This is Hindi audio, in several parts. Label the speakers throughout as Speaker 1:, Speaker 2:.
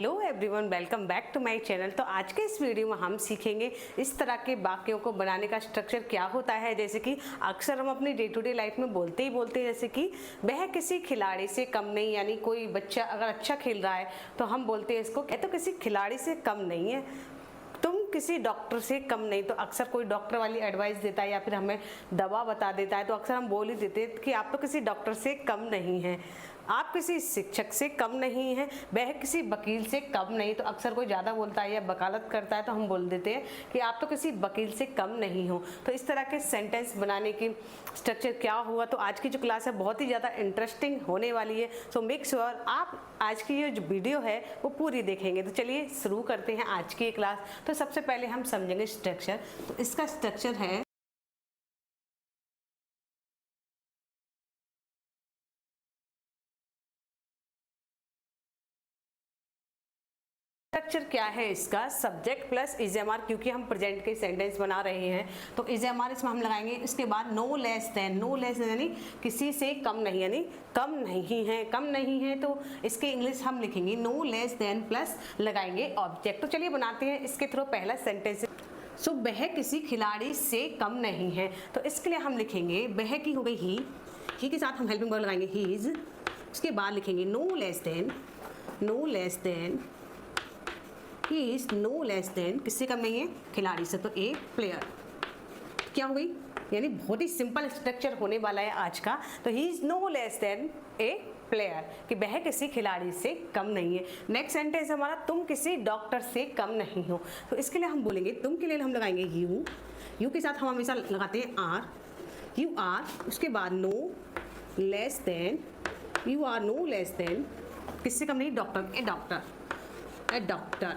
Speaker 1: Hello everyone, welcome back to my channel. तो आज के इस वीडियो में हम सीखेंगे इस तरह के वाक्यों को बनाने का स्ट्रक्चर क्या होता है। जैसे कि अक्सर हम अपनी डे टू डे लाइफ में बोलते ही बोलते हैं, जैसे कि वह किसी खिलाड़ी से कम नहीं। यानी कोई बच्चा अगर अच्छा खेल रहा है तो हम बोलते हैं इसको तो किसी खिलाड़ी से कम नहीं है, तुम किसी डॉक्टर से कम नहीं। तो अक्सर कोई डॉक्टर वाली एडवाइस देता है या फिर हमें दवा बता देता है तो अक्सर हम बोल ही देते हैं कि आप तो किसी डॉक्टर से कम नहीं हैं, आप किसी शिक्षक से कम नहीं हैं, वह किसी वकील से कम नहीं। तो अक्सर कोई ज़्यादा बोलता है या वकालत करता है तो हम बोल देते हैं कि आप तो किसी वकील से कम नहीं हो। तो इस तरह के सेंटेंस बनाने की स्ट्रक्चर क्या हुआ। तो आज की जो क्लास है बहुत ही ज़्यादा इंटरेस्टिंग होने वाली है। सो मेक श्योर आप आज की ये जो वीडियो है वो पूरी देखेंगे। तो चलिए शुरू करते हैं आज की ये क्लास। तो सबसे पहले हम समझेंगे स्ट्रक्चर। तो इसका स्ट्रक्चर है, स्ट्रक्चर क्या है इसका, सब्जेक्ट प्लस इजेमार, क्योंकि हम प्रेजेंट के सेंटेंस बना रहे हैं तो इजेमार इसमें हम लगाएंगे। इसके बाद no less than, no less than यानी किसी से कम नहीं, यानी कम नहीं है, कम नहीं है तो इसके इंग्लिश हम लिखेंगे नो लेस देन प्लस लगाएंगे ऑब्जेक्ट। तो चलिए बनाते हैं इसके थ्रू पहला सेंटेंस। सो वह किसी खिलाड़ी से कम नहीं है, तो इसके लिए हम लिखेंगे वह की हो गई ही के साथ हम हेल्पिंग वर्ब लगाएंगे ही इज। उसके बाद लिखेंगे no less than, no less than he is no less than, किससे कम नहीं है, खिलाड़ी से, तो ए प्लेयर। क्या हो गई, यानी बहुत ही सिंपल स्ट्रक्चर होने वाला है आज का। तो he is no less than a player, कि वह किसी खिलाड़ी से कम नहीं है। नेक्स्ट सेंटेंस हमारा तुम किसी डॉक्टर से कम नहीं हो। तो इसके लिए हम बोलेंगे, तुम के लिए हम लगाएंगे यू, यू के साथ हम हमेशा लगाते हैं आर, यू आर। उसके बाद no less than, you are no less than, किससे कम नहीं, doctor, a doctor, a doctor,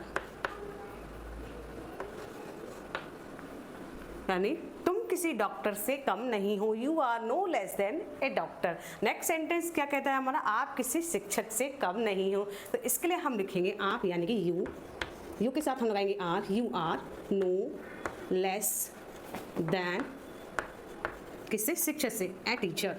Speaker 1: यानी तुम किसी डॉक्टर से कम नहीं हो, you are no less than a doctor. Next sentence क्या कहता है हमारा, आप किसी शिक्षक से कम नहीं हो। तो इसके लिए हम लिखेंगे आप यानी कि यू, यू के साथ हम लगाएंगे are, you are no less than, किससे, शिक्षक से, ए टीचर,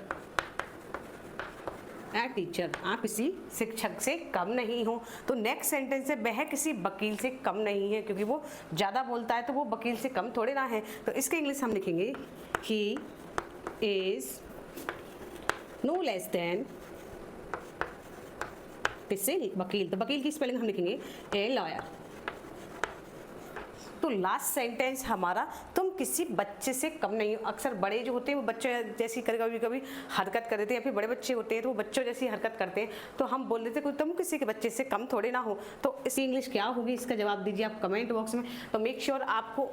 Speaker 1: ए टीचर, आप किसी शिक्षक से कम नहीं हो। तो नेक्स्ट सेंटेंस है वह किसी वकील से कम नहीं है, क्योंकि वो ज़्यादा बोलता है तो वो वकील से कम थोड़े ना है। तो इसके इंग्लिश हम लिखेंगे he is no less than, किससे, वकील। तो वकील की स्पेलिंग हम लिखेंगे ए लॉयर। तो लास्ट सेंटेंस हमारा तुम किसी बच्चे से कम नहीं हो। अक्सर बड़े जो होते हैं वो बच्चे जैसी कभी कभी हरकत कर देते हैं, या फिर बड़े बच्चे होते हैं तो वो बच्चों जैसी हरकत करते हैं, तो हम बोल देते हैं तुम किसी के बच्चे से कम थोड़े ना हो। तो इसकी इंग्लिश क्या होगी, इसका जवाब दीजिए आप कमेंट बॉक्स में। तो मेक श्योर आपको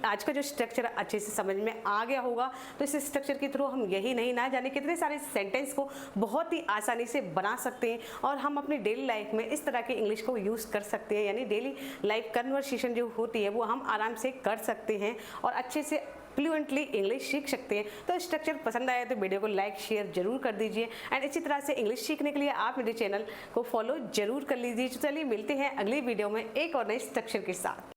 Speaker 1: आज का जो स्ट्रक्चर अच्छे से समझ में आ गया होगा। तो इस स्ट्रक्चर के थ्रू हम यही नहीं ना जाने कितने सारे सेंटेंस को बहुत ही आसानी से बना सकते हैं और हम अपनी डेली लाइफ में इस तरह की इंग्लिश को यूज़ कर सकते हैं। यानी डेली लाइफ कन्वर्सेशन जो होती है वो हम आराम से कर सकते हैं और अच्छे से फ्लुएंटली इंग्लिश सीख सकते हैं। तो स्ट्रक्चर पसंद आया तो वीडियो को लाइक शेयर जरूर कर दीजिए एंड इसी तरह से इंग्लिश सीखने के लिए आप मेरे चैनल को फॉलो जरूर कर लीजिए। चलिए मिलते हैं अगली वीडियो में एक और नए स्ट्रक्चर के साथ।